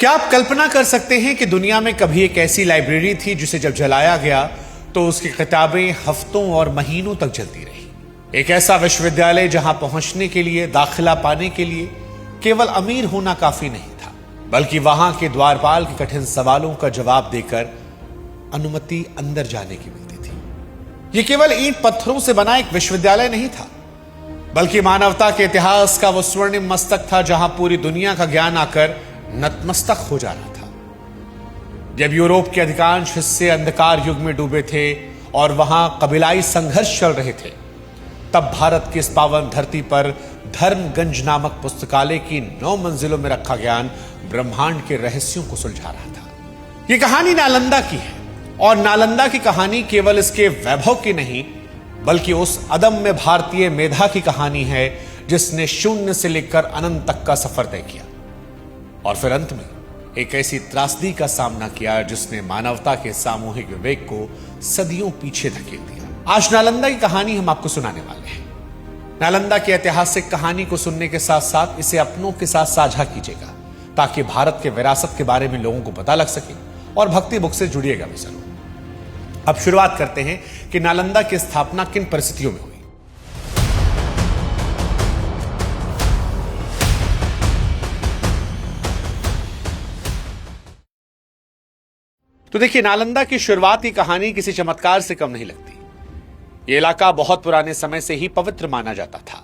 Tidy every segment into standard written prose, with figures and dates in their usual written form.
क्या आप कल्पना कर सकते हैं कि दुनिया में कभी एक ऐसी लाइब्रेरी थी जिसे जब जलाया गया तो उसकी किताबें हफ्तों और महीनों तक जलती रही। एक ऐसा विश्वविद्यालय जहां पहुंचने के लिए, दाखिला पाने के लिए केवल अमीर होना काफी नहीं था, बल्कि वहां के द्वारपाल के कठिन सवालों का जवाब देकर अनुमति अंदर जाने की मिलती थी। यह केवल ईंट पत्थरों से बना एक विश्वविद्यालय नहीं था, बल्कि मानवता के इतिहास का वो स्वर्णिम मस्तक था जहां पूरी दुनिया का ज्ञान आकर नतमस्तक हो जा रहा था। जब यूरोप के अधिकांश हिस्से अंधकार युग में डूबे थे और वहां कबीलाई संघर्ष चल रहे थे, तब भारत की इस पावन धरती पर धर्मगंज नामक पुस्तकालय की 9 मंजिलों में रखा ज्ञान ब्रह्मांड के रहस्यों को सुलझा रहा था। यह कहानी नालंदा की है, और नालंदा की कहानी केवल इसके वैभव की नहीं, बल्कि उस अदम्य भारतीय मेधा की कहानी है जिसने शून्य से लेकर अनंत तक का सफर तय किया और फिर अंत में एक ऐसी त्रासदी का सामना किया जिसने मानवता के सामूहिक विवेक को सदियों पीछे धकेल दिया। आज नालंदा की कहानी हम आपको सुनाने वाले हैं। नालंदा की ऐतिहासिक कहानी को सुनने के साथ साथ इसे अपनों के साथ साझा कीजिएगा, ताकि भारत के विरासत के बारे में लोगों को पता लग सके और भक्ति बुक से जुड़िएगा भी जरूर। अब शुरुआत करते हैं कि नालंदा की स्थापना किन परिस्थितियों में हुई। तो देखिए, नालंदा की शुरुआती कहानी किसी चमत्कार से कम नहीं लगती। यह इलाका बहुत पुराने समय से ही पवित्र माना जाता था,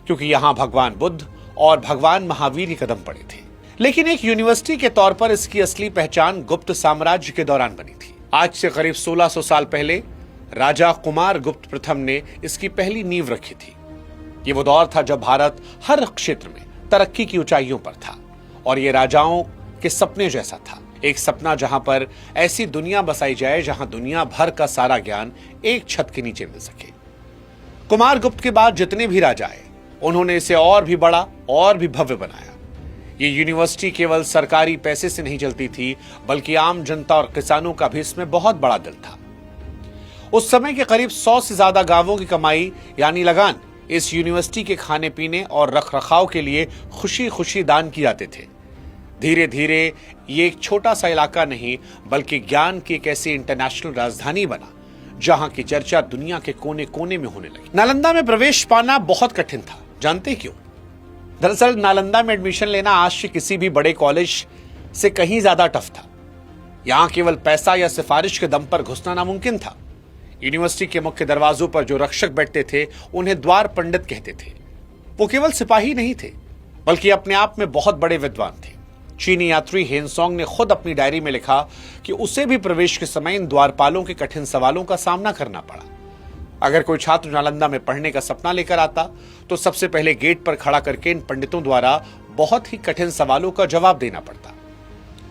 क्योंकि यहां भगवान बुद्ध और भगवान महावीर के कदम पड़े थे। लेकिन एक यूनिवर्सिटी के तौर पर इसकी असली पहचान गुप्त साम्राज्य के दौरान बनी थी। आज से करीब 1600 साल पहले राजा कुमार गुप्त प्रथम ने इसकी पहली नींव रखी थी। यह वो दौर था जब भारत हर क्षेत्र में तरक्की की ऊंचाइयों पर था, और यह राजाओं के सपने जैसा था। एक सपना जहां पर ऐसी दुनिया बसाई जाए जहां दुनिया भर का सारा ज्ञान एक छत के नीचे मिल सके। कुमार गुप्त के बाद जितने भी राजा आए, उन्होंने इसे और भी बड़ा और भी भव्य बनाया। ये यूनिवर्सिटी केवल सरकारी पैसे से नहीं चलती थी, बल्कि आम जनता और किसानों का भी इसमें बहुत बड़ा दिल था। उस समय के करीब 100 से ज्यादा गांवों की कमाई यानी लगान इस यूनिवर्सिटी के खाने पीने और रखरखाव के लिए खुशी खुशी दान किए जाते थे। धीरे धीरे ये एक छोटा सा इलाका नहीं, बल्कि ज्ञान की एक ऐसी इंटरनेशनल राजधानी बना जहां की चर्चा दुनिया के कोने कोने में होने लगी। नालंदा में प्रवेश पाना बहुत कठिन था। जानते क्यों? दरअसल नालंदा में एडमिशन लेना आज के किसी भी बड़े कॉलेज से कहीं ज्यादा टफ था। यहां केवल पैसा या सिफारिश के दम पर घुसना नामुमकिन था। यूनिवर्सिटी के मुख्य दरवाजों पर जो रक्षक बैठते थे, उन्हें द्वार पंडित कहते थे। वो केवल सिपाही नहीं थे, बल्कि अपने आप में बहुत बड़े विद्वान थे। चीनी यात्री हेनसोंग ने खुद अपनी डायरी में लिखा कि उसे भी प्रवेश के समय इन द्वारपालों के कठिन सवालों का सामना करना पड़ा। अगर कोई छात्र नालंदा में पढ़ने का सपना लेकर आता, तो सबसे पहले गेट पर खड़ा करके इन पंडितों द्वारा बहुत ही कठिन सवालों का जवाब देना पड़ता।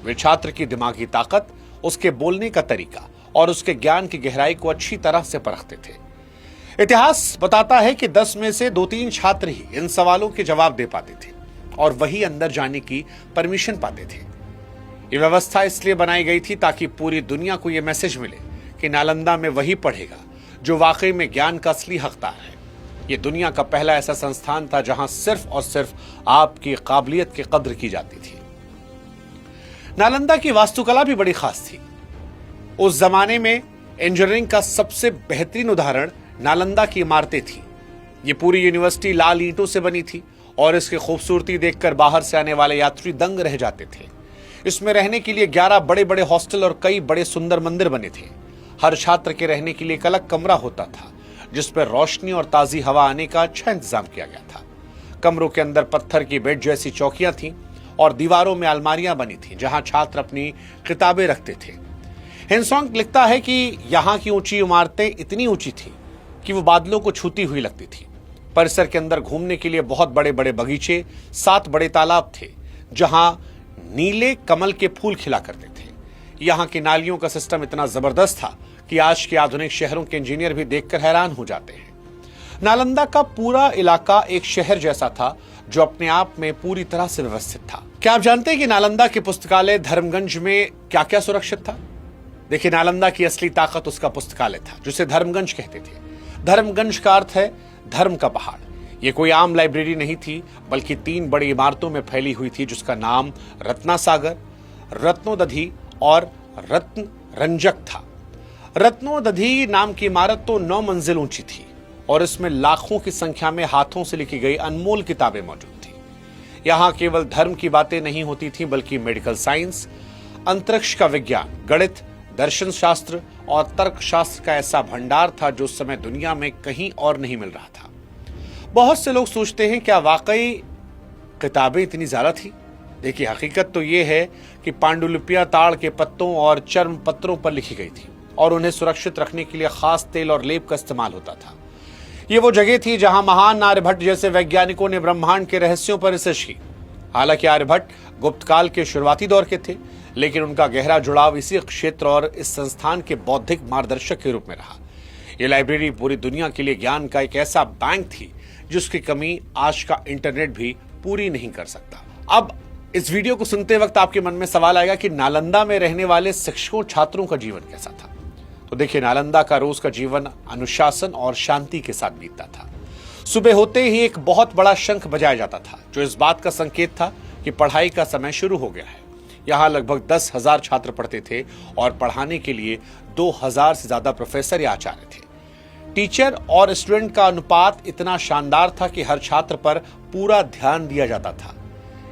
वे छात्र की दिमागी ताकत, उसके बोलने का तरीका और उसके ज्ञान की गहराई को अच्छी तरह से परखते थे। इतिहास बताता है कि 10 में से 2-3 छात्र ही इन सवालों के जवाब दे पाते थे और वही अंदर जाने की परमिशन पाते थे। यह व्यवस्था इसलिए बनाई गई थी ताकि पूरी दुनिया को यह मैसेज मिले कि नालंदा में वही पढ़ेगा जो वाकई में ज्ञान का असली हकदार है। यह दुनिया का पहला ऐसा संस्थान था जहां सिर्फ और सिर्फ आपकी काबिलियत की कद्र की जाती थी। नालंदा की वास्तुकला भी बड़ी खास थी। उस जमाने में इंजीनियरिंग का सबसे बेहतरीन उदाहरण नालंदा की इमारतें थी। यह पूरी यूनिवर्सिटी लाल ईंटों से बनी थी और इसकी खूबसूरती देखकर बाहर से आने वाले यात्री दंग रह जाते थे। इसमें रहने के लिए 11 बड़े बड़े हॉस्टल और कई बड़े सुंदर मंदिर बने थे। हर छात्र के रहने के लिए एक अलग कमरा होता था, जिस पर रोशनी और ताजी हवा आने का अच्छा इंतजाम किया गया था। कमरों के अंदर पत्थर की बेड जैसी चौकियां थीं और दीवारों में अलमारियां बनी थीं, जहां छात्र अपनी किताबें रखते थे। हेनसोंग लिखता है कि यहां की ऊंची इमारतें इतनी ऊंची थी कि वो बादलों को छूती हुई लगती थी। परिसर के अंदर घूमने के लिए बहुत बड़े बड़े बगीचे, 7 बड़े तालाब थे जहां नीले कमल के फूल खिला करते थे। यहां की नालियों का सिस्टम इतना जबरदस्त था कि आज के आधुनिक शहरों के इंजीनियर भी देखकर हैरान हो जाते हैं। नालंदा का पूरा इलाका एक शहर जैसा था जो अपने आप में पूरी तरह से व्यवस्थित था। क्या आप जानते हैं कि नालंदा के पुस्तकालय धर्मगंज में क्या क्या सुरक्षित था? देखिए, नालंदा की असली ताकत उसका पुस्तकालय था, जिसे धर्मगंज कहते थे। धर्मगंज का अर्थ है धर्म का पहाड़। यह कोई आम लाइब्रेरी नहीं थी, बल्कि 3 बड़ी इमारतों में फैली हुई थी, जिसका नाम रत्नासागर, रत्नोदधि और रत्न रंजक था। रत्नोदधि नाम की इमारत तो 9 मंजिल ऊंची थी और इसमें लाखों की संख्या में हाथों से लिखी गई अनमोल किताबें मौजूद थी। यहां केवल धर्म की बातें नहीं होती थी, बल्कि मेडिकल साइंस, अंतरिक्ष का विज्ञान, गणित, दर्शन शास्त्र और तर्क शास्त्र का ऐसा भंडार था जो उस समय दुनिया में कहीं और नहीं मिल रहा था। बहुत से लोग सोचते हैं क्या वाकई किताबें इतनी ज्यादा थी? देखिए, हकीकत तो यह है कि पांडुलिपियां ताड़ के पत्तों और चर्म पत्रों पर लिखी गई थी और उन्हें सुरक्षित रखने के लिए खास तेल और लेप का इस्तेमाल होता था। ये वो जगह थी जहां महान आर्यभट्ट जैसे वैज्ञानिकों ने ब्रह्मांड के रहस्यों पर रिसर्च की। हालांकि आर्यभट्ट गुप्त काल के शुरुआती दौर के थे, लेकिन उनका गहरा जुड़ाव इसी क्षेत्र और इस संस्थान के बौद्धिक मार्गदर्शक के रूप में रहा। ये लाइब्रेरी पूरी दुनिया के लिए ज्ञान का एक ऐसा बैंक थी जिसकी कमी आज का इंटरनेट भी पूरी नहीं कर सकता। अब इस वीडियो को सुनते वक्त आपके मन में सवाल आएगा कि नालंदा में रहने वाले शिक्षकों छात्रों का जीवन कैसा था। तो देखिए, नालंदा का रोज का जीवन अनुशासन और शांति के साथ बीतता था। सुबह होते ही एक बहुत बड़ा शंख बजाया जाता था, जो इस बात का संकेत था कि पढ़ाई का समय शुरू हो गया है। यहाँ लगभग 10,000 छात्र पढ़ते थे और पढ़ाने के लिए 2,000 से ज्यादा प्रोफेसर या आचार्य थे। टीचर और स्टूडेंट का अनुपात इतना शानदार था कि हर छात्र पर पूरा ध्यान दिया जाता था।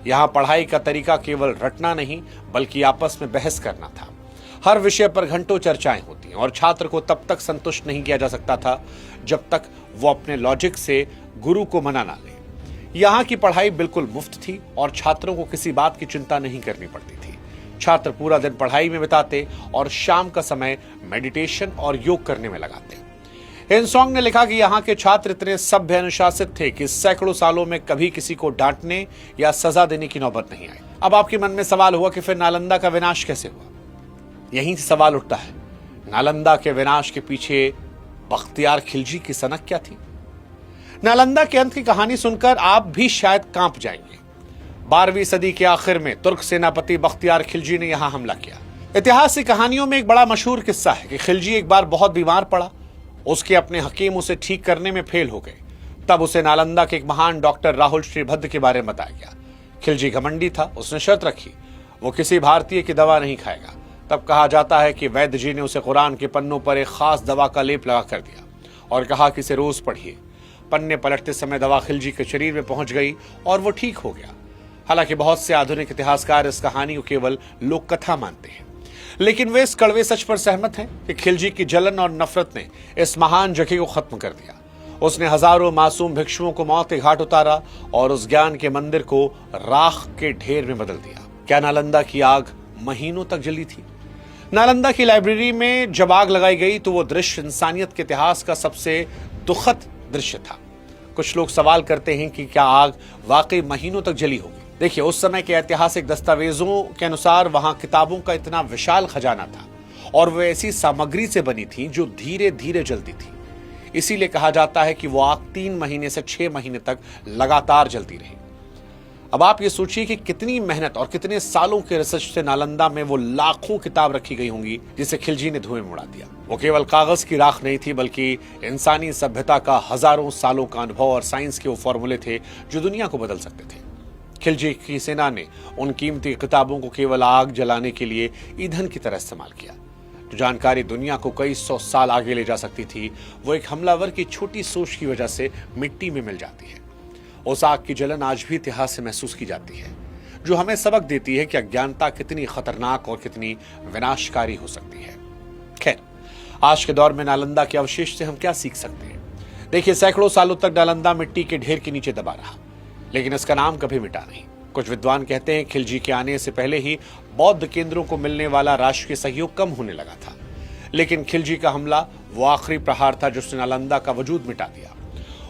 यहाँ पढ़ाई का तरीका केवल रटना नहीं, बल्कि आपस में बहस करना था। हर विषय पर घंटों चर्चाएं होती और छात्र को तब तक संतुष्ट नहीं किया जा सकता था जब तक वो अपने लॉजिक से गुरु को मना ना ले। यहाँ की पढ़ाई बिल्कुल मुफ्त थी और छात्रों को किसी बात की चिंता नहीं करनी पड़ती थी। छात्र पूरा दिन पढ़ाई में बिताते और शाम का समय मेडिटेशन और योग करने में लगाते। हिंसोंग ने लिखा कि यहाँ के छात्र इतने सभ्य अनुशासित थे कि सैकड़ों सालों में कभी किसी को डांटने या सजा देने की नौबत नहीं आई। अब आपके मन में सवाल हुआ कि फिर नालंदा का विनाश कैसे हुआ? यहीं से सवाल उठता है, नालंदा के विनाश के पीछे बख्तियार खिलजी की सनक क्या थी? नालंदा के अंत की कहानी सुनकर आप भी शायद कांप जाएंगे। 12वीं सदी के आखिर में तुर्क सेनापति बख्तियार खिलजी ने यहां हमला किया। इतिहास की कहानियों में एक बड़ा मशहूर किस्सा है कि खिलजी एक बार बहुत बीमार पड़ा। उसके अपने हकीम उसे ठीक करने में फेल हो गए। तब उसे नालंदा के एक महान डॉक्टर राहुल श्रीभद्र के बारे में बताया गया। खिलजी घमंडी था, उसने शर्त रखी वो किसी भारतीय की दवा नहीं खाएगा। तब कहा जाता है कि वैद्य जी ने उसे कुरान के पन्नों पर एक खास दवा का लेप लगा कर दिया और कहा कि इसे रोज पढ़िए। पन्ने पलटते समय दवा खिलजी के शरीर में पहुंच गई और वो ठीक हो गया। हालांकि बहुत से आधुनिक इतिहासकार इस कहानी को केवल लोक कथा मानते हैं, लेकिन वे इस कड़वे सच पर सहमत हैं कि खिलजी की जलन और नफरत ने इस महान जगह को खत्म कर दिया। उसने हजारों मासूम भिक्षुओं को मौत के घाट उतारा और उस ज्ञान के मंदिर को राख के ढेर में बदल दिया। क्या नालंदा की आग महीनों तक जली थी? नालंदा की लाइब्रेरी में जब आग लगाई गई तो वो दृश्य इंसानियत के इतिहास का सबसे दुखद दृश्य था। कुछ लोग सवाल करते हैं कि क्या आग वाकई महीनों तक जली होगी। देखिए, उस समय के ऐतिहासिक दस्तावेजों के अनुसार वहां किताबों का इतना विशाल खजाना था और वो ऐसी सामग्री से बनी थी जो धीरे धीरे जलती थी। इसीलिए कहा जाता है कि वो आग 3 महीने से 6 महीने तक लगातार जलती रही। अब आप ये सोचिए कि कितनी मेहनत और कितने सालों के रिसर्च से नालंदा में वो लाखों किताब रखी गई होंगी जिसे खिलजी ने धुएं में उड़ा दिया। वो केवल कागज की राख नहीं थी, बल्कि इंसानी सभ्यता का हजारों सालों का अनुभव और साइंस के वो फॉर्मूले थे जो दुनिया को बदल सकते थे। खिलजी की सेना ने उन कीमती किताबों को केवल आग जलाने के लिए ईंधन की तरह इस्तेमाल किया। जो जानकारी दुनिया को कई 100 साल आगे ले जा सकती थी, वो एक हमलावर की छोटी सोच की वजह से मिट्टी में मिल जाती है। उस आग की जलन आज भी इतिहास से महसूस की जाती है, जो हमें सबक देती है कि अज्ञानता कितनी खतरनाक और कितनी विनाशकारी हो सकती है। खैर, आज के दौर में नालंदा के अवशेष से हम क्या सीख सकते हैं? देखिए, सैकड़ों सालों तक नालंदा मिट्टी के ढेर के नीचे दबा रहा, लेकिन इसका नाम कभी मिटा नहीं। कुछ विद्वान कहते हैं खिलजी के आने से पहले ही बौद्ध केंद्रों को मिलने वाला राष्ट्रीय सहयोग कम होने लगा था, लेकिन खिलजी का हमला वो आखिरी प्रहार था जिसने नालंदा का वजूद मिटा दिया।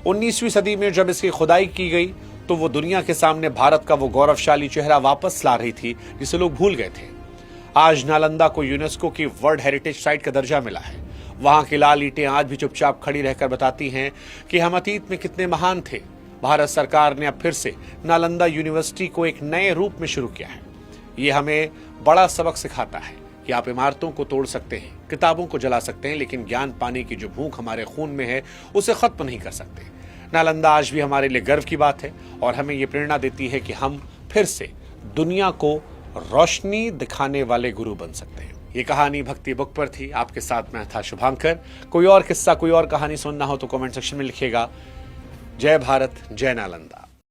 19वीं सदी में जब इसकी खुदाई की गई तो वो दुनिया के सामने भारत का वो गौरवशाली चेहरा वापस ला रही थी जिसे लोग भूल गए थे। आज नालंदा को यूनेस्को की वर्ल्ड हेरिटेज साइट का दर्जा मिला है। वहां की लाल ईंटें आज भी चुपचाप खड़ी रहकर बताती हैं कि हम अतीत में कितने महान थे। भारत सरकार ने अब फिर से नालंदा यूनिवर्सिटी को एक नए रूप में शुरू किया है। ये हमें बड़ा सबक सिखाता है कि आप इमारतों को तोड़ सकते हैं, किताबों को जला सकते हैं, लेकिन ज्ञान पाने की जो भूख हमारे खून में है उसे खत्म नहीं कर सकते। नालंदा आज भी हमारे लिए गर्व की बात है और हमें ये प्रेरणा देती है कि हम फिर से दुनिया को रोशनी दिखाने वाले गुरु बन सकते हैं। ये कहानी भक्ति बुक पर थी। आपके साथ मैं था शुभांकर। कोई और किस्सा, कोई और कहानी सुनना हो तो कमेंट सेक्शन में लिखिएगा। जय भारत, जय नालंदा।